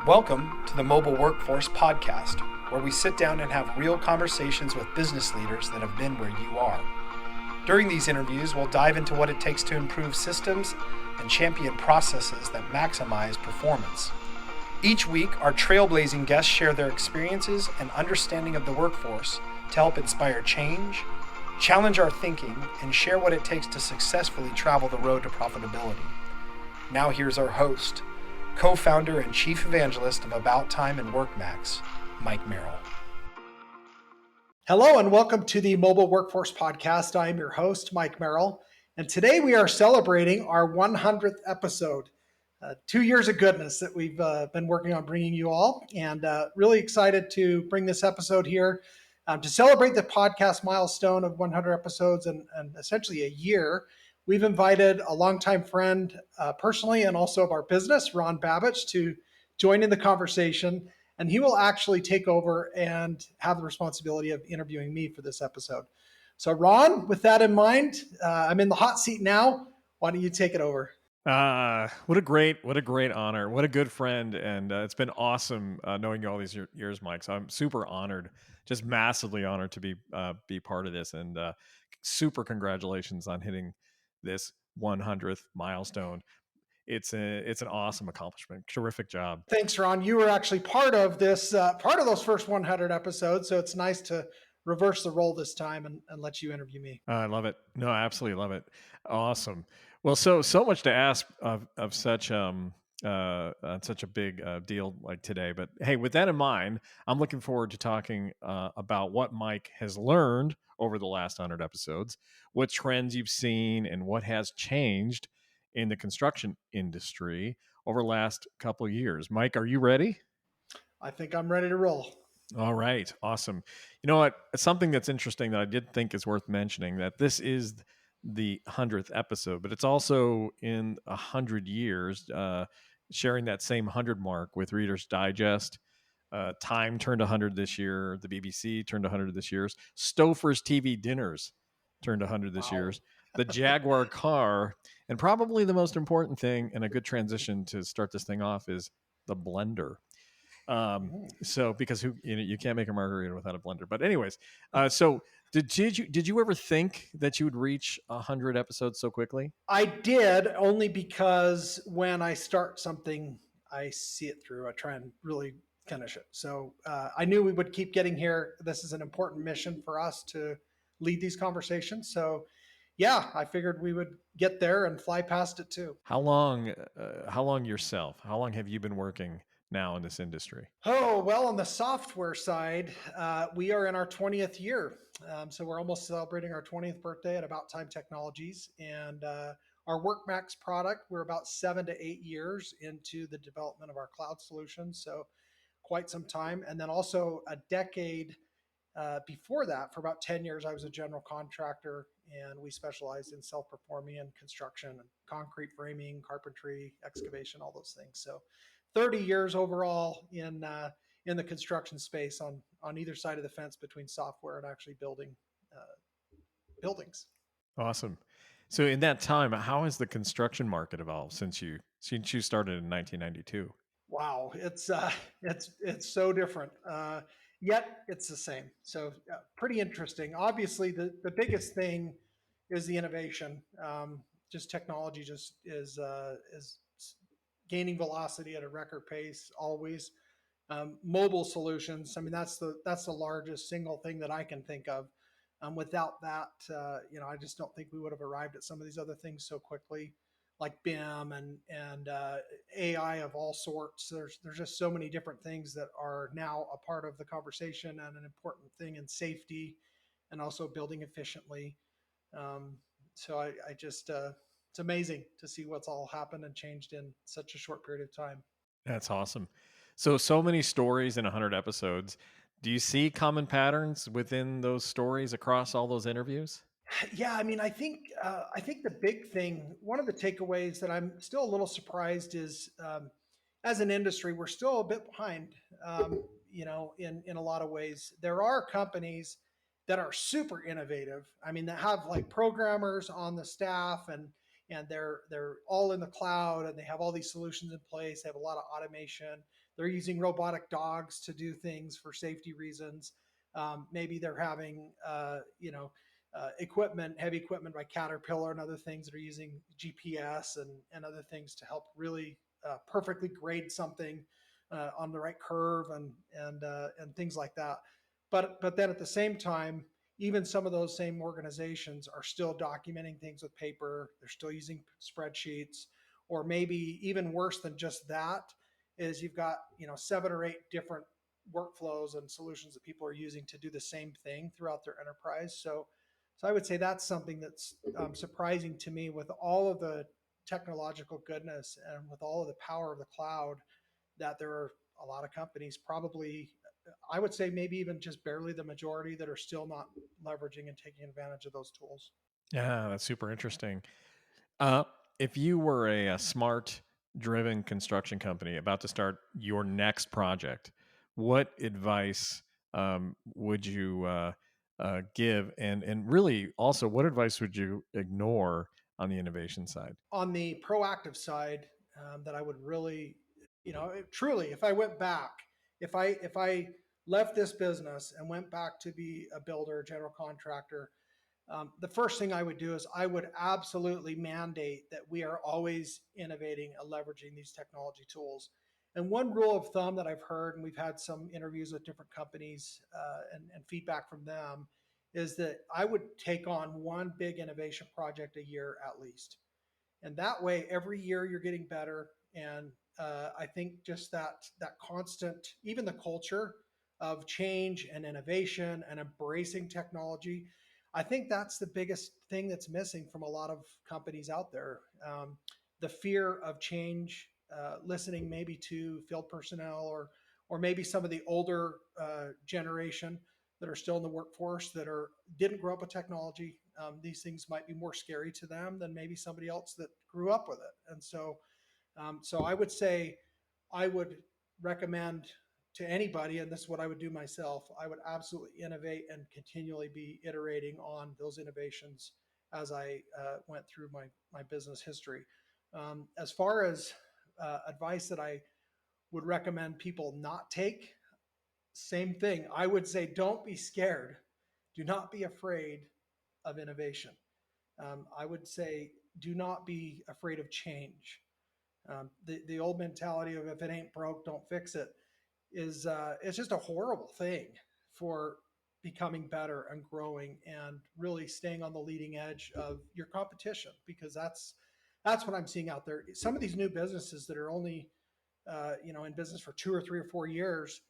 Welcome to the Mobile Workforce Podcast, where we sit down and have real conversations with business leaders that have been where you are. During these interviews, we'll dive into what it takes to improve systems and champion processes that maximize performance. Each week, our trailblazing guests share their experiences and understanding of the workforce to help inspire change, challenge our thinking, and share what it takes to successfully travel the road to profitability. Now here's our host, co-founder and chief evangelist of About Time and WorkMax, Mike Merrill. Hello and welcome to the Mobile Workforce Podcast. I am your host, Mike Merrill, and today we are celebrating our 100th episode. 2 years of goodness that we've been working on bringing you all, and really excited to bring this episode here to celebrate the podcast milestone of 100 episodes and essentially a year. We've invited a longtime friend personally and also of our business, Ron Babich, to join in the conversation. And he will actually take over and have the responsibility of interviewing me for this episode. So Ron, with that in mind, I'm in the hot seat now. Why don't you take it over? What a great honor. What a good friend. And it's been awesome knowing you all these years, Mike. So I'm super honored, just massively honored to be part of this. And super congratulations on hitting this 100th milestone. It's an awesome accomplishment. Terrific job. Thanks, Ron. You were actually part of this, part of those first 100 episodes. So it's nice to reverse the role this time and let you interview me. I love it. No, I absolutely love it. Awesome. Well, so much to ask of such such a big deal like today. But hey, with that in mind, I'm looking forward to talking about what Mike has learned over the last 100 episodes, what trends you've seen, and what has changed in the construction industry over the last couple of years. Mike, are you ready? I think I'm ready to roll. All right. Awesome. You know what? Something that's interesting that I did think is worth mentioning, that this is the 100th episode, but it's also in 100 years, sharing that same 100 mark with Reader's Digest. Time turned 100 this year. The BBC turned 100 this year. Stouffer's TV dinners turned 100 this year. The Jaguar car, and probably the most important thing, and a good transition to start this thing off, is the blender. So because you can't make a margarita without a blender. But anyways, so did you ever think that you would reach 100 episodes so quickly? I did, only because when I start something, I see it through. I try and really finish it. So I knew we would keep getting here. This is an important mission for us to lead these conversations. So yeah, I figured we would get there and fly past it too. How long yourself? How long have you been working now in this industry? Oh, well, on the software side, we are in our 20th year. So we're almost celebrating our 20th birthday at About Time Technologies. And our WorkMax product, we're about 7 to 8 years into the development of our cloud solutions. So quite some time. And then also a decade before that, for about 10 years, I was a general contractor, and we specialized in self-performing and construction and concrete framing, carpentry, excavation, all those things. So 30 years overall in the construction space on either side of the fence between software and actually building buildings. Awesome. So in that time, how has the construction market evolved since you started in 1992? Wow, it's so different. Yet it's the same. So pretty interesting. Obviously, the biggest thing is the innovation. Just technology just is gaining velocity at a record pace always. Mobile solutions. I mean, that's the largest single thing that I can think of. Without that, I just don't think we would have arrived at some of these other things so quickly, like BIM and AI of all sorts. There's just so many different things that are now a part of the conversation and an important thing in safety and also building efficiently. So I just it's amazing to see what's all happened and changed in such a short period of time. That's awesome. So many stories in 100 episodes. Do you see common patterns within those stories across all those interviews? Yeah, I mean, I think the big thing, one of the takeaways that I'm still a little surprised is, as an industry, we're still a bit behind. In a lot of ways, there are companies that are super innovative. I mean, that have like programmers on the staff and they're all in the cloud and they have all these solutions in place. They have a lot of automation. they're using robotic dogs to do things for safety reasons. Maybe they're having, equipment, heavy equipment by Caterpillar and other things that are using GPS and other things to help really perfectly grade something on the right curve and things like that. But then at the same time, even some of those same organizations are still documenting things with paper. They're still using spreadsheets, or maybe even worse than just that is you've got 7 or 8 different workflows and solutions that people are using to do the same thing throughout their enterprise. So I would say that's something that's surprising to me with all of the technological goodness and with all of the power of the cloud, that there are a lot of companies, probably, I would say maybe even just barely the majority, that are still not leveraging and taking advantage of those tools. Yeah, that's super interesting. Uh, if you were a smart driven construction company about to start your next project, what advice would you give? And really also, what advice would you ignore on the innovation side? On the proactive side, that I would really, truly, if I went back, if I left this business and went back to be a builder, general contractor, the first thing I would do is I would absolutely mandate that we are always innovating and leveraging these technology tools. And one rule of thumb that I've heard, and we've had some interviews with different companies and feedback from them, is that I would take on one big innovation project a year at least. And that way every year you're getting better. And I think just that constant, even the culture of change and innovation and embracing technology, I think that's the biggest thing that's missing from a lot of companies out there. The fear of change, listening maybe to field personnel, or maybe some of the older generation that are still in the workforce that are didn't grow up with technology. These things might be more scary to them than maybe somebody else that grew up with it. And so I would say I would recommend to anybody, and this is what I would do myself, I would absolutely innovate and continually be iterating on those innovations as I went through my business history. As far as advice that I would recommend people not take, same thing. I would say don't be scared. Do not be afraid of innovation. I would say do not be afraid of change. The old mentality of if it ain't broke, don't fix it is it's just a horrible thing for becoming better and growing and really staying on the leading edge of your competition, because that's what I'm seeing out there. Some of these new businesses that are only in business for 2 or 3 or 4 years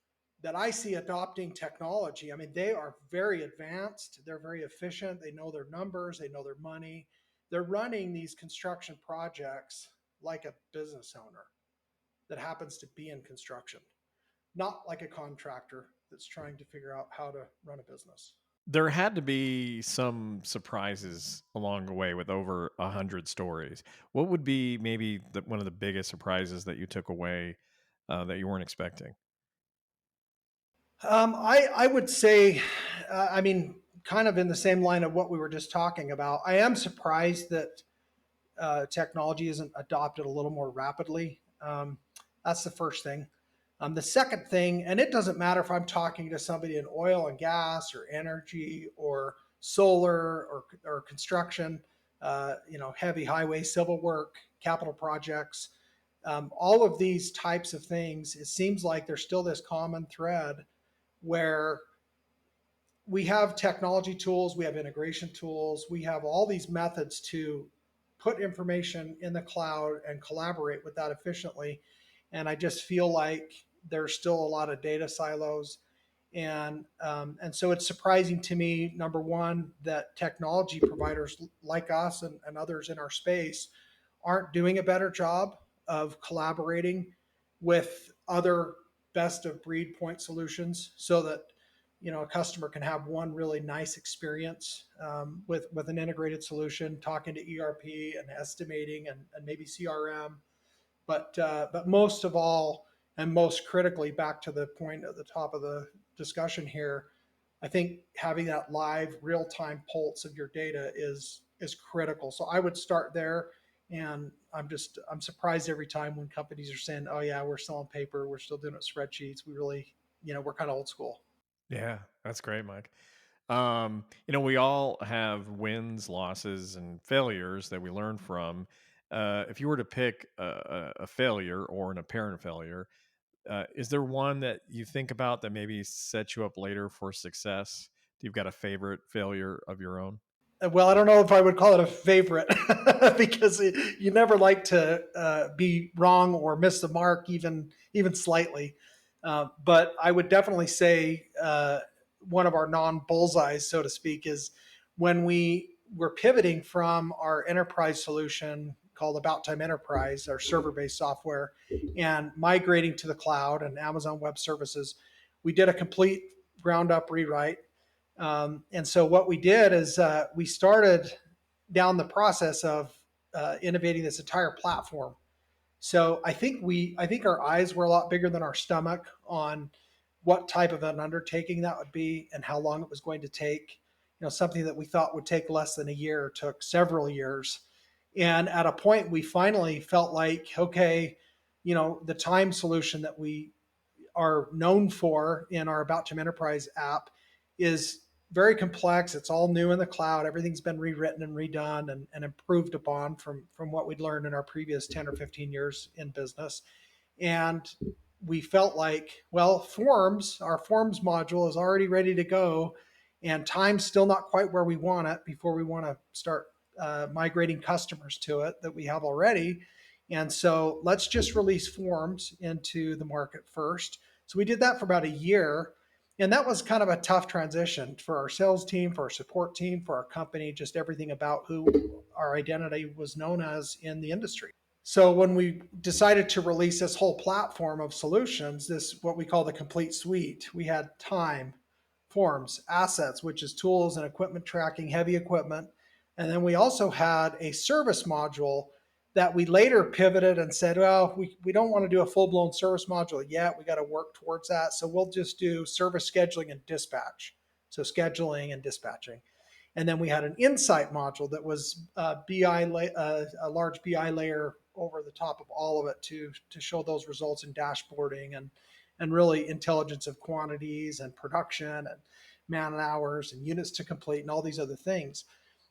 that I see adopting technology. I mean, they are very advanced. They're very efficient. They know their numbers. They know their money. They're running these construction projects like a business owner that happens to be in construction, not like a contractor that's trying to figure out how to run a business. There had to be some surprises along the way with over 100 stories. What would be maybe one of the biggest surprises that you took away that you weren't expecting? I would say, I mean, kind of in the same line of what we were just talking about. I am surprised that technology isn't adopted a little more rapidly. That's the first thing. The second thing, and it doesn't matter if I'm talking to somebody in oil and gas or energy or solar or construction, heavy highway, civil work, capital projects, all of these types of things, it seems like there's still this common thread where we have technology tools, we have integration tools, we have all these methods to put information in the cloud and collaborate with that efficiently. And I just feel like there's still a lot of data silos. And so it's surprising to me, number one, that technology providers like us and others in our space aren't doing a better job of collaborating with other best of breed point solutions so that a customer can have one really nice experience with an integrated solution, talking to ERP and estimating and maybe CRM. But most of all, and most critically, back to the point at the top of the discussion here, I think having that live real time pulse of your data is critical. So I would start there. And I'm surprised every time when companies are saying, "Oh yeah, we're still on paper, we're still doing it with spreadsheets." We really, we're kind of old school. Yeah, that's great, Mike. We all have wins, losses, and failures that we learn from. If you were to pick a failure or an apparent failure, is there one that you think about that maybe sets you up later for success? Do you've got a favorite failure of your own? Well, I don't know if I would call it a favorite because you never like to be wrong or miss the mark, even slightly. But I would definitely say one of our non bullseyes, so to speak, is when we were pivoting from our enterprise solution called About Time Enterprise, our server based software, and migrating to the cloud and Amazon Web Services. We did a complete ground up rewrite, and so what we did is we started down the process of innovating this entire platform. So I think our eyes were a lot bigger than our stomach on what type of an undertaking that would be and how long it was going to take. Something that we thought would take less than a year took several years. And at a point, we finally felt like, okay, the time solution that we are known for in our About Time Enterprise app is very complex. It's all new in the cloud. Everything's been rewritten and redone and improved upon from what we'd learned in our previous 10 or 15 years in business. And we felt like, well, our forms module is already ready to go, and time's still not quite where we want it before we want to start migrating customers to it that we have already. And so let's just release forms into the market first. So we did that for about a year. And that was kind of a tough transition for our sales team, for our support team, for our company, just everything about who our identity was known as in the industry. So when we decided to release this whole platform of solutions, this what we call the complete suite, we had time, forms, assets, which is tools and equipment tracking, heavy equipment. And then we also had a service module that we later pivoted and said, well, we don't want to do a full blown service module yet. We got to work towards that. So we'll just do service scheduling and dispatch. So scheduling and dispatching. And then we had an insight module that was a large BI layer over the top of all of it to show those results in dashboarding and really intelligence of quantities and production and man hours and units to complete and all these other things.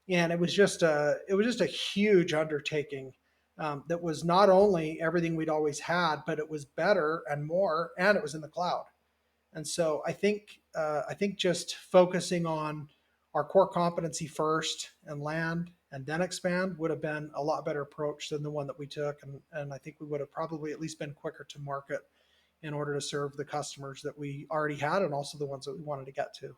And it was just a huge undertaking, that was not only everything we'd always had, but it was better and more, and it was in the cloud. And so I think just focusing on our core competency first and land and then expand would have been a lot better approach than the one that we took. And I think we would have probably at least been quicker to market in order to serve the customers that we already had and also the ones that we wanted to get to.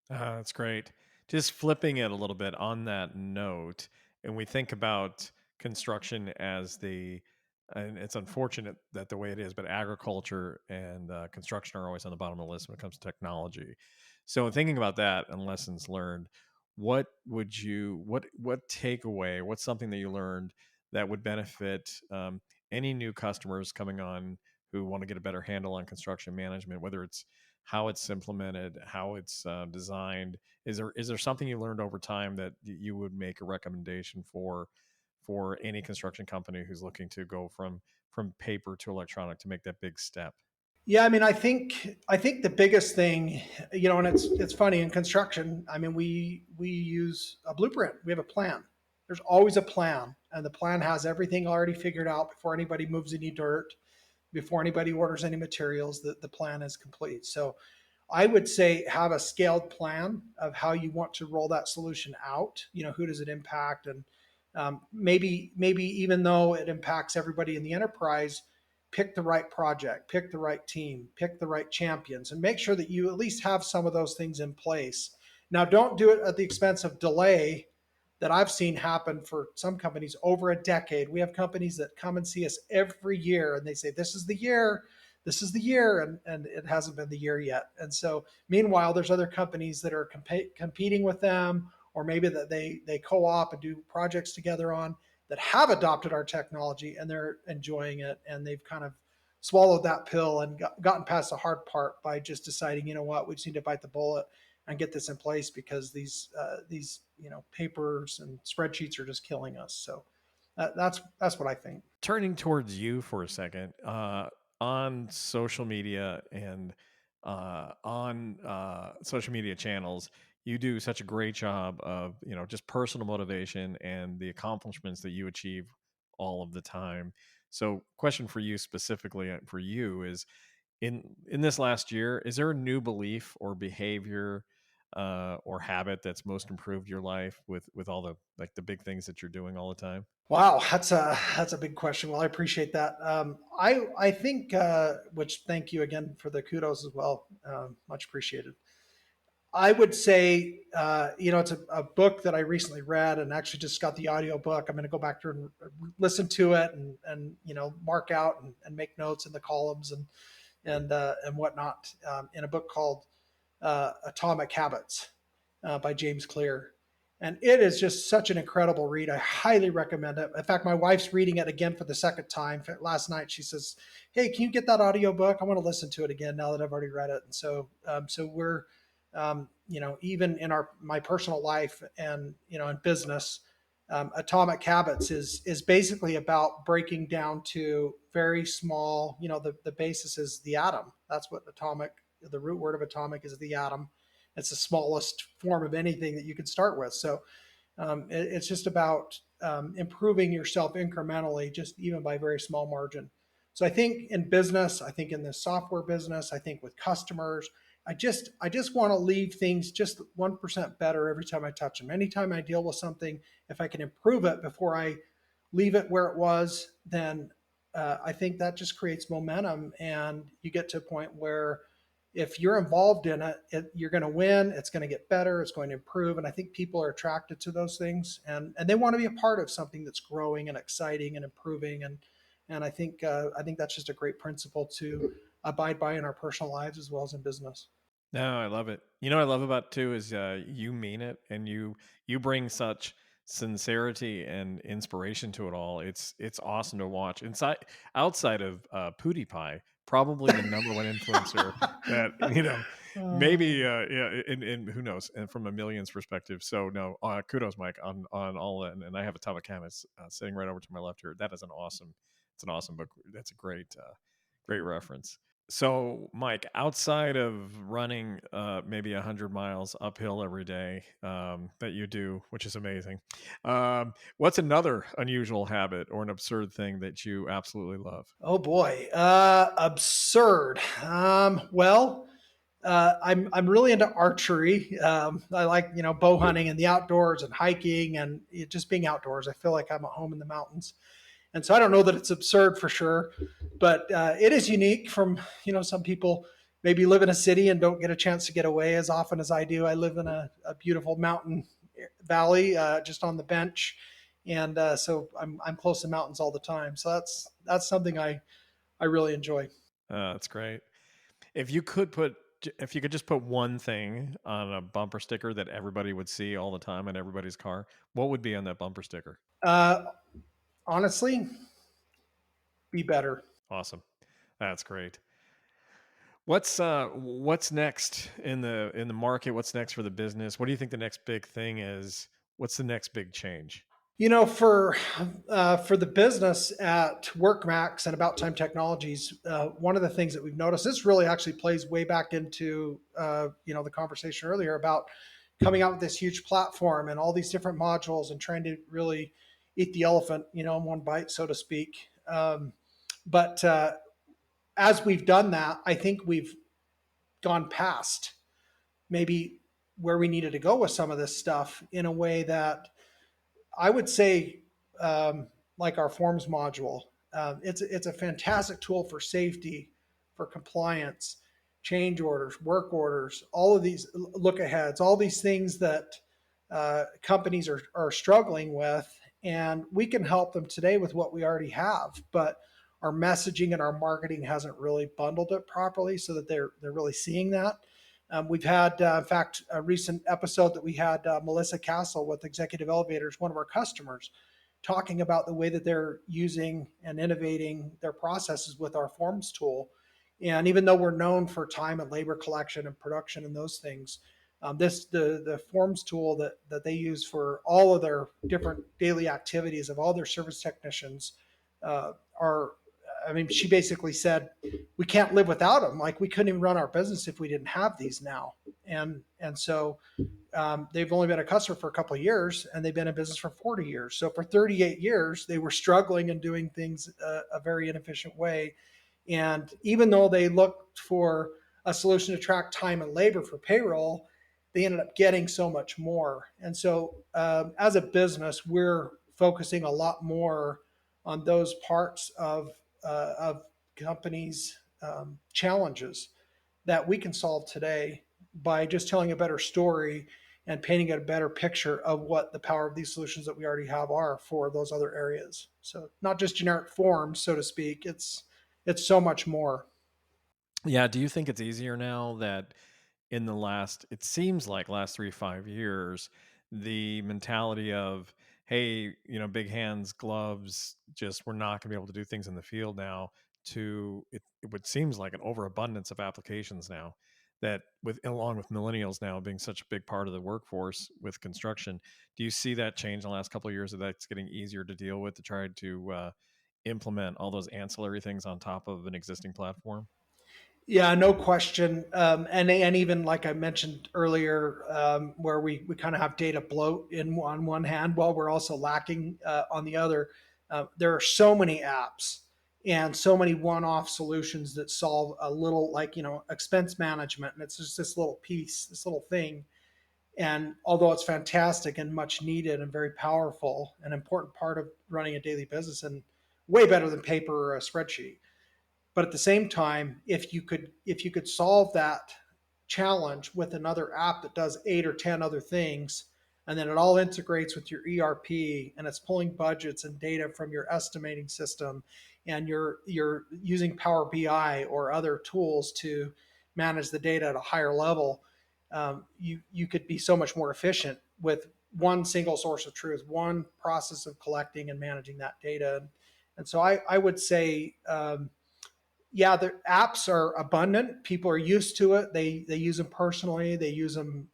That's great. Just flipping it a little bit on that note, and we think about construction as and it's unfortunate that the way it is, but agriculture and construction are always on the bottom of the list when it comes to technology. So, thinking about that and lessons learned, what takeaway, what's something that you learned that would benefit any new customers coming on who want to get a better handle on construction management, whether it's how it's implemented, how it's designed. Is there something you learned over time that you would make a recommendation for any construction company who's looking to go from paper to electronic to make that big step? Yeah, I mean, I think the biggest thing, and it's funny in construction. I mean, we use a blueprint. We have a plan. There's always a plan, and the plan has everything already figured out before anybody moves any dirt, before anybody orders any materials. The plan is complete. So I would say have a scaled plan of how you want to roll that solution out. Who does it impact, and maybe even though it impacts everybody in the enterprise, pick the right project, pick the right team, pick the right champions, and make sure that you at least have some of those things in place. Now, don't do it at the expense of delay that I've seen happen for some companies over a decade. We have companies that come and see us every year and they say, this is the year, and it hasn't been the year yet. And so, meanwhile, there's other companies that are competing with them, or maybe that they co-op and do projects together on that have adopted our technology and they're enjoying it, and they've kind of swallowed that pill and gotten past the hard part by just deciding, what, we just need to bite the bullet and get this in place because these papers and spreadsheets are just killing us. So That's what I think. Turning towards you for a second, on social media and on social media channels, you do such a great job of, just personal motivation and the accomplishments that you achieve all of the time. So, question for you specifically, for you is, in this last year, is there a new belief or behavior or habit that's most improved your life with all the, like, the big things that you're doing all the time? Wow, that's a big question. Well, I appreciate that. I think, which thank you again for the kudos as well. Much appreciated. I would say, it's a book that I recently read and actually just got the audio book. I'm going to go back to and listen to it and mark out and make notes in the columns and whatnot, in a book called Atomic Habits, by James Clear. And it is just such an incredible read. I highly recommend it. In fact, my wife's reading it again for the second time. Last night, she says, "Hey, can you get that audio book? I want to listen to it again now that I've already read it." And so we're, even in my personal life and in business, Atomic Habits is basically about breaking down to very small. The basis is the atom. That's what atomic. The root word of atomic is the atom. It's the smallest form of anything that you could start with. So it's just about improving yourself incrementally, just even by very small margin. So I think in business, I think in the software business, I think with customers, I just want to leave things just 1% better every time I touch them. Anytime I deal with something, if I can improve it before I leave it where it was, then I think that just creates momentum, and you get to a point where if you're involved in you're going to win. It's going to get better. It's going to improve, and I think people are attracted to those things, and they want to be a part of something that's growing and exciting and improving. And I think that's just a great principle to abide by in our personal lives as well as in business. No, I love it. You know what I love about it too is, you mean it, and you bring such sincerity and inspiration to it all. It's awesome to watch. Inside Outside of PewDiePie, probably the number one influencer that maybe, yeah, and who knows, and from a millions perspective. So no, kudos, Mike, on all that. And I have Atomic Habits sitting right over to my left here. That is it's an awesome book. That's a great reference. So, Mike, outside of running maybe 100 miles uphill every day, that you do, which is amazing, what's another unusual habit or an absurd thing that you absolutely love? Oh boy, absurd. Well, I'm really into archery. I like bow hunting and the outdoors and hiking and just being outdoors. I feel like I'm at home in the mountains, and so I don't know that it's absurd for sure, but it is unique from some people maybe live in a city and don't get a chance to get away as often as I do. I live in a beautiful mountain valley, just on the bench, and so I'm close to mountains all the time. So that's something I really enjoy. That's great. If you if you could just put one thing on a bumper sticker that everybody would see all the time in everybody's car, what would be on that bumper sticker? Uh, Honestly, be better. Awesome. That's great. What's next in the market? What's next for the business? What do you think the next big thing is? What's the next big change? For the business at WorkMax and About Time Technologies, one of the things that we've noticed, this really actually plays way back into the conversation earlier about coming out with this huge platform and all these different modules and trying to really eat the elephant, in one bite, so to speak. But as we've done that, I think we've gone past maybe where we needed to go with some of this stuff in a way that I would say, like our forms module, it's a fantastic tool for safety, for compliance, change orders, work orders, all of these look aheads, all these things that companies are struggling with, and we can help them today with what we already have, but our messaging and our marketing hasn't really bundled it properly so that they're really seeing that. We've had, in fact, a recent episode that we had Melissa Castle with Executive Elevators, one of our customers, talking about the way that they're using and innovating their processes with our forms tool. And even though we're known for time and labor collection and production and those things, The forms tool that they use for all of their different daily activities of all their service technicians are. I mean, she basically said we can't live without them. Like we couldn't even run our business if we didn't have these now. And so they've only been a customer for a couple of years, and they've been in business for 40 years. So for 38 years, they were struggling and doing things a very inefficient way. And even though they looked for a solution to track time and labor for payroll, they ended up getting so much more. And so, as a business, we're focusing a lot more on those parts of companies' challenges that we can solve today by just telling a better story and painting a better picture of what the power of these solutions that we already have are for those other areas. So not just generic forms, so to speak. It's so much more. Yeah. Do you think it's easier now that in the last, it seems like last 3 to 5 years, the mentality of, hey, big hands, gloves, just we're not going to be able to do things in the field now, to it would seems like an overabundance of applications now, that with along with millennials now being such a big part of the workforce with construction. Do you see that change in the last couple of years, that that's getting easier to deal with, to try to implement all those ancillary things on top of an existing platform? Yeah, no question. And even like I mentioned earlier, where we kind of have data bloat on one hand while we're also lacking on the other. There are so many apps and so many one-off solutions that solve a little, like expense management, and it's just this little piece, this little thing. And although it's fantastic and much needed and very powerful, an important part of running a daily business, and way better than paper or a spreadsheet, but at the same time, if you could solve that challenge with another app that does 8 or 10 other things, and then it all integrates with your ERP, and it's pulling budgets and data from your estimating system, and you're using Power BI or other tools to manage the data at a higher level, you could be so much more efficient with one single source of truth, one process of collecting and managing that data. And so I would say, yeah, the apps are abundant. People are used to it. They use them personally. They use them,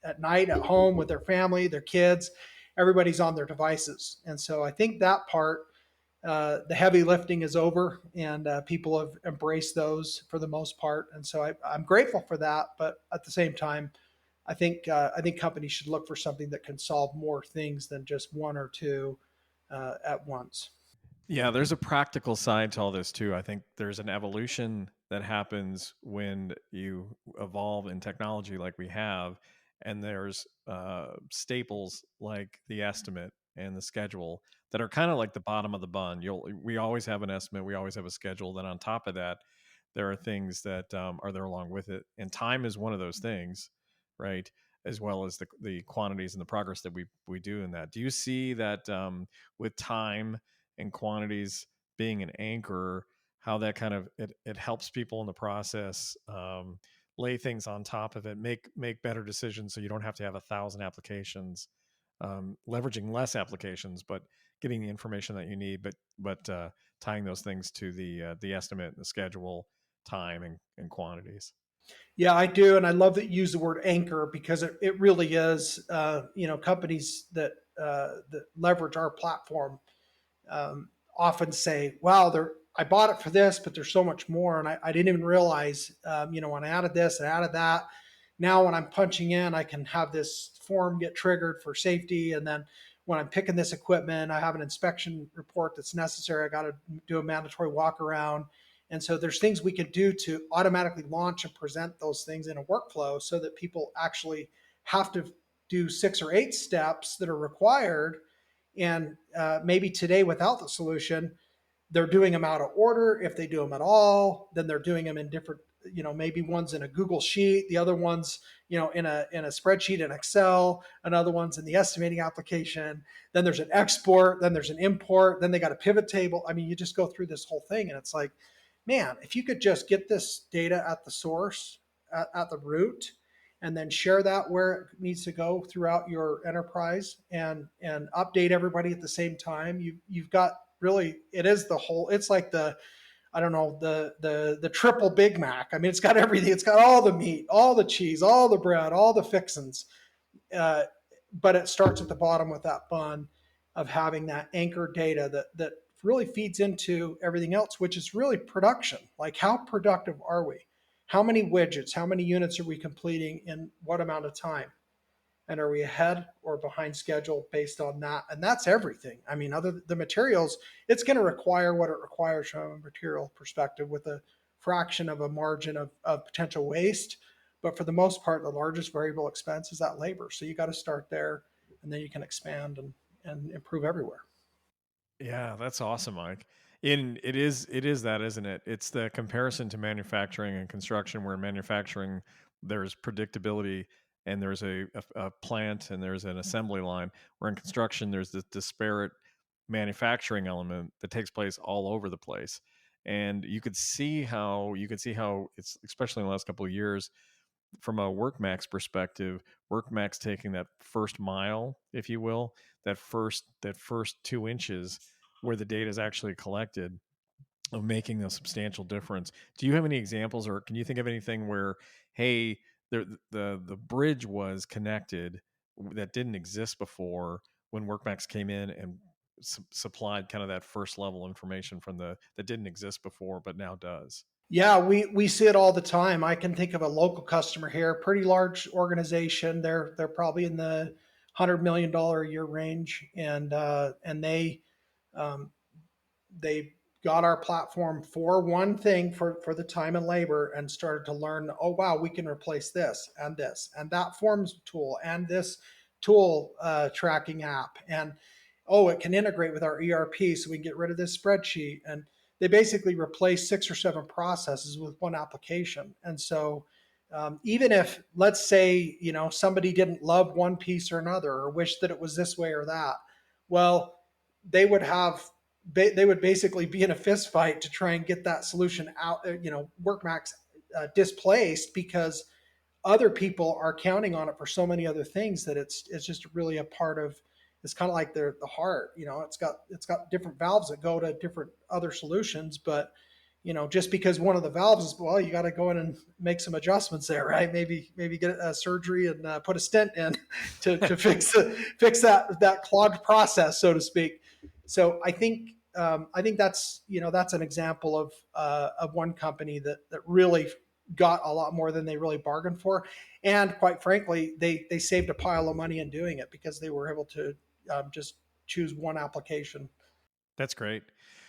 at night at home with their family, their kids. Everybody's on their devices, and so I think that part, the heavy lifting is over, and people have embraced those for the most part. And so I'm grateful for that. But at the same time, I think companies should look for something that can solve more things than just one or two at once. Yeah, there's a practical side to all this too. I think there's an evolution that happens when you evolve in technology like we have, and there's staples like the estimate and the schedule that are kind of like the bottom of the bun. We always have an estimate, we always have a schedule. Then on top of that, there are things that are there along with it, and time is one of those things, right? As well as the quantities and the progress that we do in that. Do you see that with time and quantities being an anchor, how that kind of it helps people in the process, lay things on top of it, make better decisions, so you don't have to have 1,000 applications, leveraging less applications, but getting the information that you need, but tying those things to the estimate, the schedule, time, and quantities. Yeah, I do, and I love that you use the word anchor because it really is. Companies that leverage our platform often say, "Wow, I bought it for this, but there's so much more, and I didn't even realize, when I added this and added that. Now, when I'm punching in, I can have this form get triggered for safety, and then when I'm picking this equipment, I have an inspection report that's necessary. I got to do a mandatory walk around." And so there's things we can do to automatically launch and present those things in a workflow so that people actually have to do 6 or 8 steps that are required. And maybe today, without the solution, they're doing them out of order. If they do them at all, then they're doing them in different, maybe one's in a Google sheet, the other one's, in a spreadsheet in Excel, another one's in the estimating application. Then there's an export, then there's an import, then they got a pivot table. I mean, you just go through this whole thing, and it's like, man, if you could just get this data at the source, at the root, and then share that where it needs to go throughout your enterprise, and update everybody at the same time, you've got, really, it is the whole, it's like the I don't know, the triple Big Mac. I mean, it's got everything. It's got all the meat, all the cheese, all the bread, all the fixins. Uh, but it starts at the bottom with that bun of having that anchor data that really feeds into everything else, which is really production. Like, how productive are we? How many widgets, how many units are we completing in what amount of time? And are we ahead or behind schedule based on that? And that's everything. I mean, other the materials, it's going to require what it requires from a material perspective with a fraction of a margin of potential waste. But for the most part, the largest variable expense is that labor. So you got to start there, and then you can expand and improve everywhere. Yeah, that's awesome, Mike. In it is that, isn't it? It's the comparison to manufacturing and construction, where in manufacturing there's predictability and there's a plant and there's an assembly line. Where in construction there's this disparate manufacturing element that takes place all over the place. And you could see how it's, especially in the last couple of years, from a WorkMax perspective, WorkMax taking that first mile, if you will, that first 2 inches where the data is actually collected, of making a substantial difference. Do you have any examples, or can you think of anything where, hey, the bridge was connected that didn't exist before when WorkMax came in and supplied kind of that first level information from the that didn't exist before but now does? Yeah, we see it all the time. I can think of a local customer here, pretty large organization. They're probably in the $100 million a year range, and um, they got our platform for one thing, for the time and labor, and started to learn, oh wow, we can replace this and that forms tool and this tool tracking app, and oh, it can integrate with our ERP, so we can get rid of this spreadsheet. And they basically replace 6 or 7 processes with one application. And so even if, let's say, somebody didn't love one piece or another, or wish that it was this way or that, well, they would have they would basically be in a fist fight to try and get that solution out, WorkMax displaced, because other people are counting on it for so many other things that it's just really a part of. It's kind of like the heart. It's got different valves that go to different other solutions, but just because one of the valves is, well, you got to go in and make some adjustments there, right? Maybe get a surgery and put a stent in to fix that clogged process, so to speak. So I think that's an example of one company that really got a lot more than they really bargained for, and quite frankly, they saved a pile of money in doing it because they were able to just choose one application. That's great.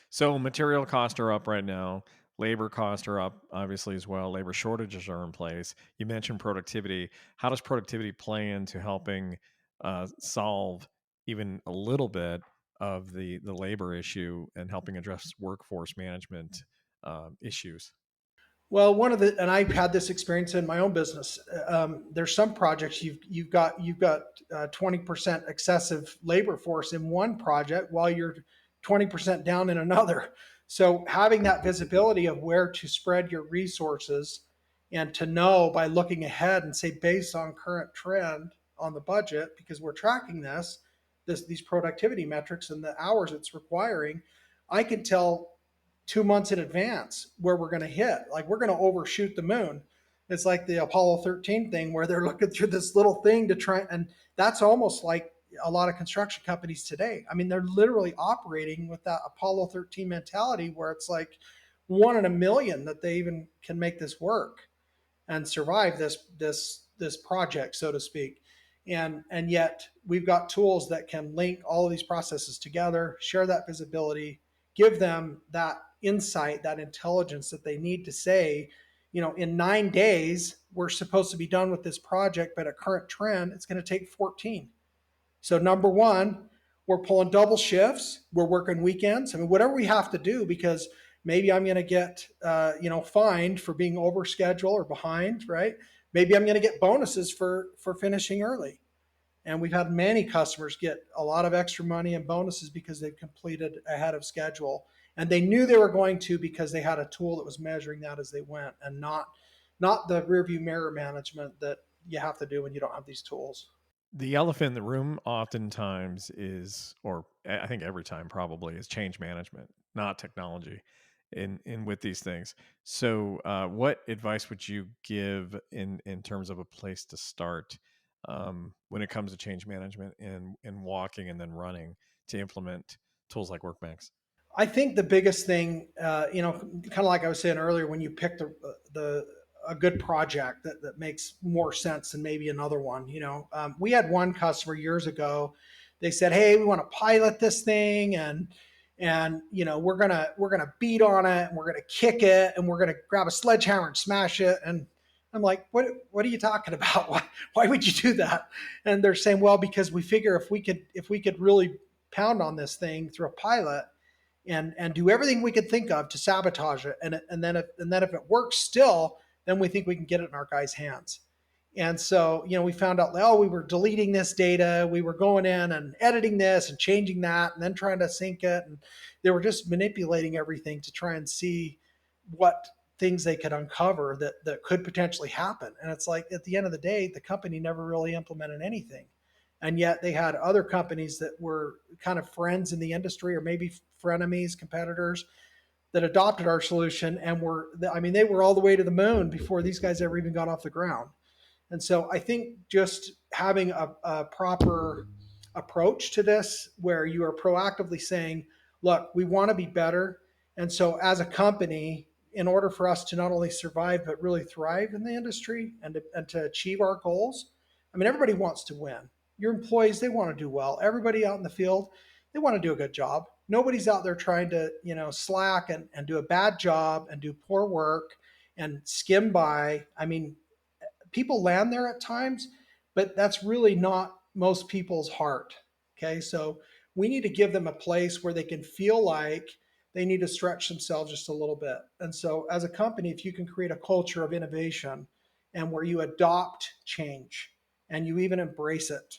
So material costs are up right now. Labor costs are up, obviously, as well. Labor shortages are in place. You mentioned productivity. How does productivity play into helping solve even a little bit of the labor issue and helping address workforce management issues? Well, and I've had this experience in my own business. There's some projects you've got 20% excessive labor force in one project while you're 20% down in another. So having that visibility of where to spread your resources, and to know by looking ahead and say, based on current trend on the budget, because we're tracking these productivity metrics and the hours it's requiring, I can tell 2 months in advance where we're going to hit. Like, we're going to overshoot the moon. It's like the Apollo 13 thing where they're looking through this little thing to try, and that's almost like a lot of construction companies today. I mean, they're literally operating with that Apollo 13 mentality where it's like one in a million that they even can make this work and survive this project, so to speak. And yet we've got tools that can link all of these processes together, share that visibility, give them that insight, that intelligence that they need to say, in 9 days we're supposed to be done with this project, but at current trend it's going to take 14. So number one, we're pulling double shifts. We're working weekends. I mean, whatever we have to do, because maybe I'm going to get, fined for being over schedule or behind, right? Maybe I'm going to get bonuses for finishing early. And we've had many customers get a lot of extra money and bonuses because they've completed ahead of schedule, and they knew they were going to, because they had a tool that was measuring that as they went, and not the rearview mirror management that you have to do when you don't have these tools. The elephant in the room oftentimes is, or I think every time probably, is change management, not technology. in with these things. So, what advice would you give in terms of a place to start when it comes to change management and walking and then running to implement tools like Workmax? I think the biggest thing, kind of like I was saying earlier, when you pick the a good project that makes more sense than maybe another one. We had one customer years ago. They said, "Hey, we want to pilot this thing, and we're gonna beat on it, and we're gonna kick it, and we're gonna grab a sledgehammer and smash it." And I'm like, "What are you talking about? Why would you do that?" And they're saying, "Well, because we figure if we could really pound on this thing through a pilot." And do everything we could think of to sabotage it. And then if it works still, then we think we can get it in our guys' hands. And so, we found out, we were deleting this data, we were going in and editing this and changing that, and then trying to sync it. And they were just manipulating everything to try and see what things they could uncover that could potentially happen. And it's like, at the end of the day, the company never really implemented anything. And yet they had other companies that were kind of friends in the industry, or maybe frenemies, competitors, that adopted our solution and they were all the way to the moon before these guys ever even got off the ground. And so I think just having a proper approach to this, where you are proactively saying, look, we want to be better. And so as a company, in order for us to not only survive, but really thrive in the industry and to achieve our goals, I mean, everybody wants to win. Your employees, they want to do well. Everybody out in the field, they want to do a good job. Nobody's out there trying to, slack and do a bad job and do poor work and skim by. I mean, people land there at times, but that's really not most people's heart. Okay, so we need to give them a place where they can feel like they need to stretch themselves just a little bit. And so, as a company, if you can create a culture of innovation and where you adopt change and you even embrace it,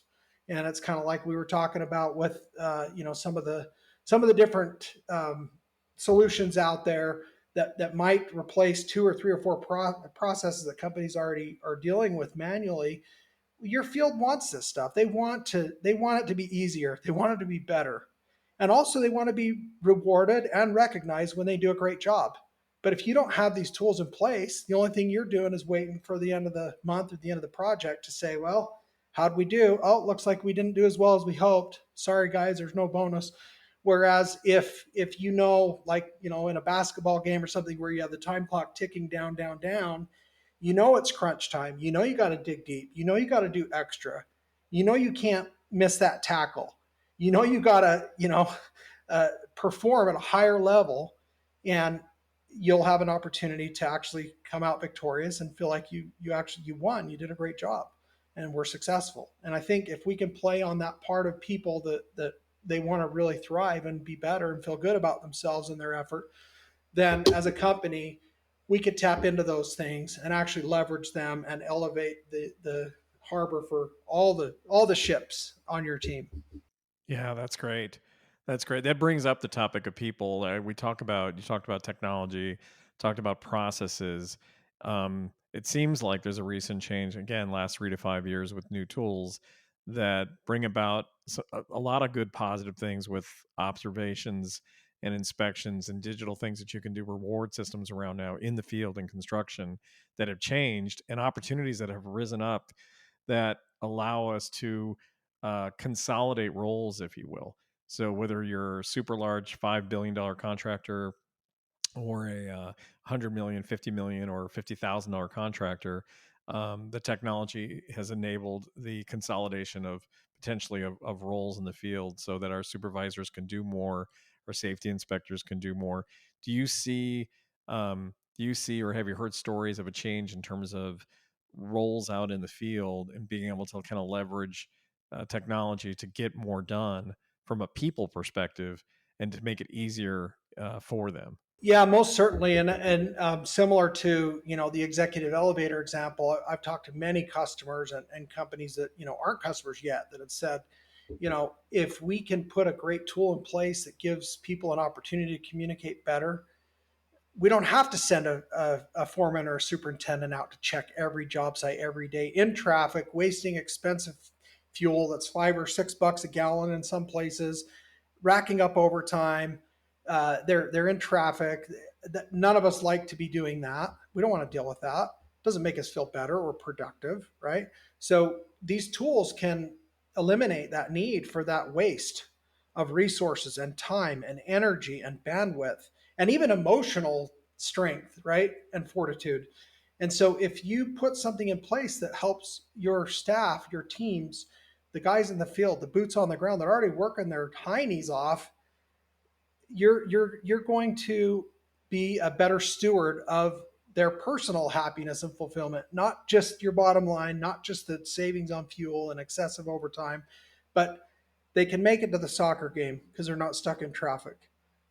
and it's kind of like we were talking about with some of the different solutions out there that might replace two or three or four processes that companies already are dealing with manually. Your field wants this stuff. They want it to be easier. They want it to be better. And also they want to be rewarded and recognized when they do a great job. But if you don't have these tools in place, the only thing you're doing is waiting for the end of the month or the end of the project to say, well, how'd we do? Oh, it looks like we didn't do as well as we hoped. Sorry guys, there's no bonus. Whereas if like, in a basketball game or something where you have the time clock ticking down, down, down, it's crunch time. You got to dig deep. You got to do extra. You can't miss that tackle. You got to, perform at a higher level, and you'll have an opportunity to actually come out victorious and feel like you won. You did a great job and were successful. And I think if we can play on that part of people that they want to really thrive and be better and feel good about themselves and their effort, then as a company, we could tap into those things and actually leverage them and elevate the harbor for all the ships on your team. Yeah, that's great. That's great. That brings up the topic of people. You talked about technology, talked about processes. It seems like there's a recent change, again, last 3 to 5 years with new tools that bring about a lot of good positive things with observations and inspections and digital things that you can do, reward systems around now in the field and construction that have changed, and opportunities that have risen up that allow us to consolidate roles, if you will. So whether you're a super large $5 billion contractor or a 100 million, 50 million, or $50,000 contractor, the technology has enabled the consolidation of potentially of roles in the field, so that our supervisors can do more, our safety inspectors can do more. Do you see? Do you see, or have you heard stories of a change in terms of roles out in the field and being able to kind of leverage technology to get more done from a people perspective and to make it easier for them? Yeah, most certainly, and similar to the executive elevator example, I've talked to many customers and companies that aren't customers yet that have said, if we can put a great tool in place that gives people an opportunity to communicate better, we don't have to send a foreman or a superintendent out to check every job site every day in traffic, wasting expensive fuel that's $5 or $6 a gallon in some places, racking up overtime. They're in traffic. that none of us like to be doing that. We don't want to deal with that. It doesn't make us feel better or productive, right? So these tools can eliminate that need for that waste of resources and time and energy and bandwidth and even emotional strength, right? And fortitude. And so if you put something in place that helps your staff, your teams, the guys in the field, the boots on the ground, they're already working their heinies off, you're going to be a better steward of their personal happiness and fulfillment, not just your bottom line, not just the savings on fuel and excessive overtime, but they can make it to the soccer game because they're not stuck in traffic,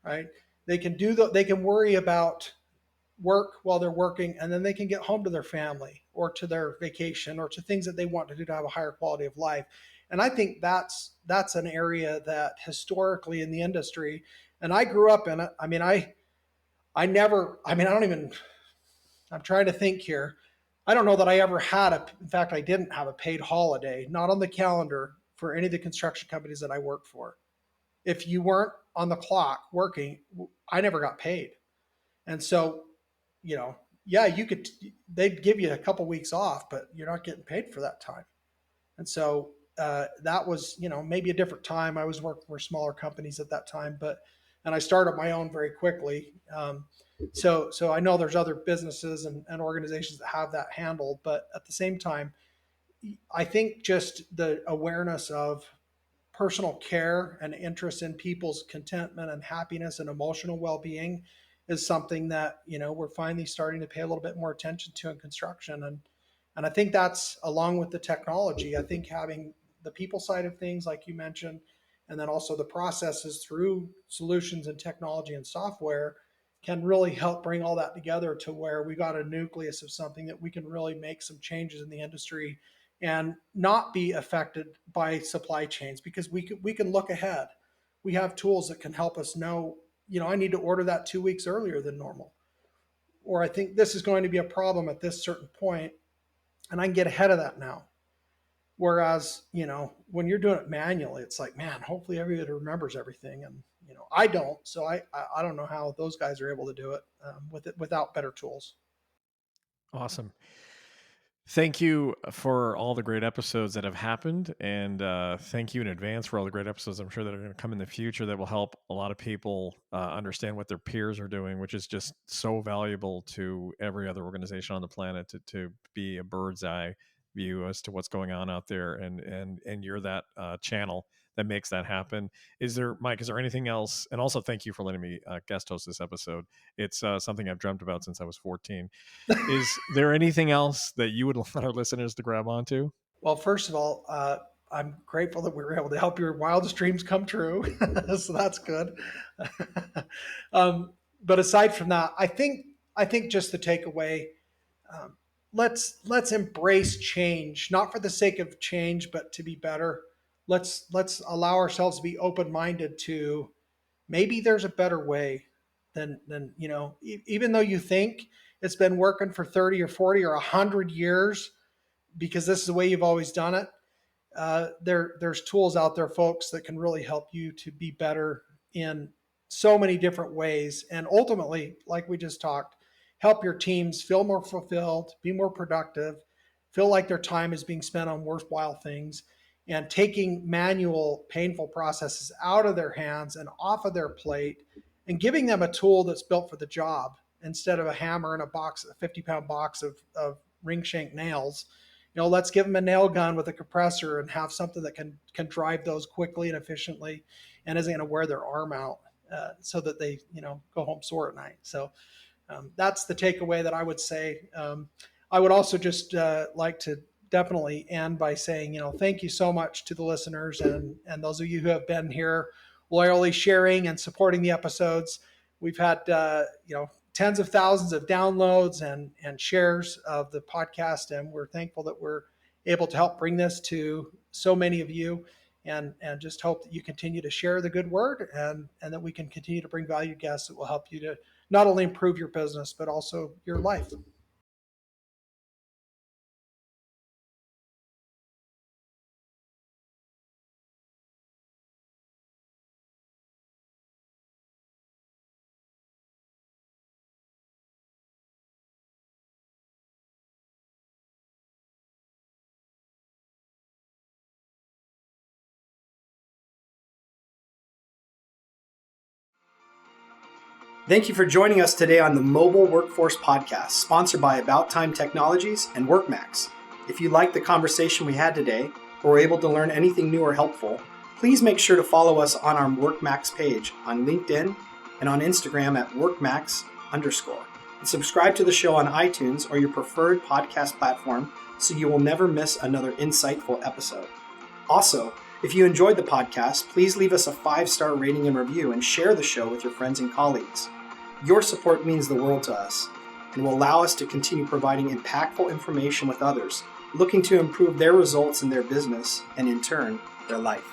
right? They can worry about work while they're working, and then they can get home to their family or to their vacation or to things that they want to do to have a higher quality of life. And I think that's an area that historically in the industry, and I grew up in it. I mean, I never, I mean, I don't even, I'm trying to think here. I don't know that I ever had in fact, I didn't have a paid holiday, not on the calendar for any of the construction companies that I worked for. If you weren't on the clock working, I never got paid. And so, you know, yeah, they'd give you a couple weeks off, but you're not getting paid for that time. And so that was, maybe a different time. I was working for smaller companies at that time, and I started my own very quickly. So I know there's other businesses and organizations that have that handled, but at the same time, I think just the awareness of personal care and interest in people's contentment and happiness and emotional well-being is something that we're finally starting to pay a little bit more attention to in construction. And I think that's along with the technology. I think having the people side of things like you mentioned, and then also the processes through solutions and technology and software can really help bring all that together to where we got a nucleus of something that we can really make some changes in the industry and not be affected by supply chains, because we can look ahead. We have tools that can help us know, I need to order that 2 weeks earlier than normal, or I think this is going to be a problem at this certain point, and I can get ahead of that now. Whereas, when you're doing it manually, it's like, man, hopefully everybody remembers everything, and I don't. So I don't know how those guys are able to do it without better tools. Awesome. Thank you for all the great episodes that have happened, and thank you in advance for all the great episodes I'm sure that are going to come in the future that will help a lot of people understand what their peers are doing, which is just so valuable to every other organization on the planet to be a bird's eye view as to what's going on out there, and you're that channel that makes that happen. Mike, is there anything else? And also thank you for letting me guest host this episode. It's something I've dreamt about since I was 14. Is there anything else that you would want our listeners to grab onto? Well, first of all, I'm grateful that we were able to help your wildest dreams come true. So that's good. But aside from that, I think just the takeaway, um, let's embrace change, not for the sake of change, but to be better. Let's allow ourselves to be open minded to maybe there's a better way than even though you think it's been working for 30 or 40 or 100 years because this is the way you've always done it. There's tools out there, folks, that can really help you to be better in so many different ways. And ultimately, like we just talked, help your teams feel more fulfilled, be more productive, feel like their time is being spent on worthwhile things, and taking manual, painful processes out of their hands and off of their plate, and giving them a tool that's built for the job instead of a hammer and a 50-pound box of ring shank nails. Let's give them a nail gun with a compressor and have something that can drive those quickly and efficiently, and isn't going to wear their arm out, so that they go home sore at night. So that's the takeaway that I would say. I would also just like to definitely end by saying, thank you so much to the listeners and those of you who have been here loyally sharing and supporting the episodes. We've had tens of thousands of downloads and shares of the podcast, and we're thankful that we're able to help bring this to so many of you, and just hope that you continue to share the good word, and that we can continue to bring valued guests that will help you to not only improve your business but also your life. Thank you for joining us today on the Mobile Workforce Podcast, sponsored by About Time Technologies and WorkMax. If you liked the conversation we had today, or were able to learn anything new or helpful, please make sure to follow us on our WorkMax page on LinkedIn and on Instagram at WorkMax_. And subscribe to the show on iTunes or your preferred podcast platform so you will never miss another insightful episode. Also, if you enjoyed the podcast, please leave us a 5-star rating and review and share the show with your friends and colleagues. Your support means the world to us and will allow us to continue providing impactful information with others looking to improve their results in their business and, in turn, their life.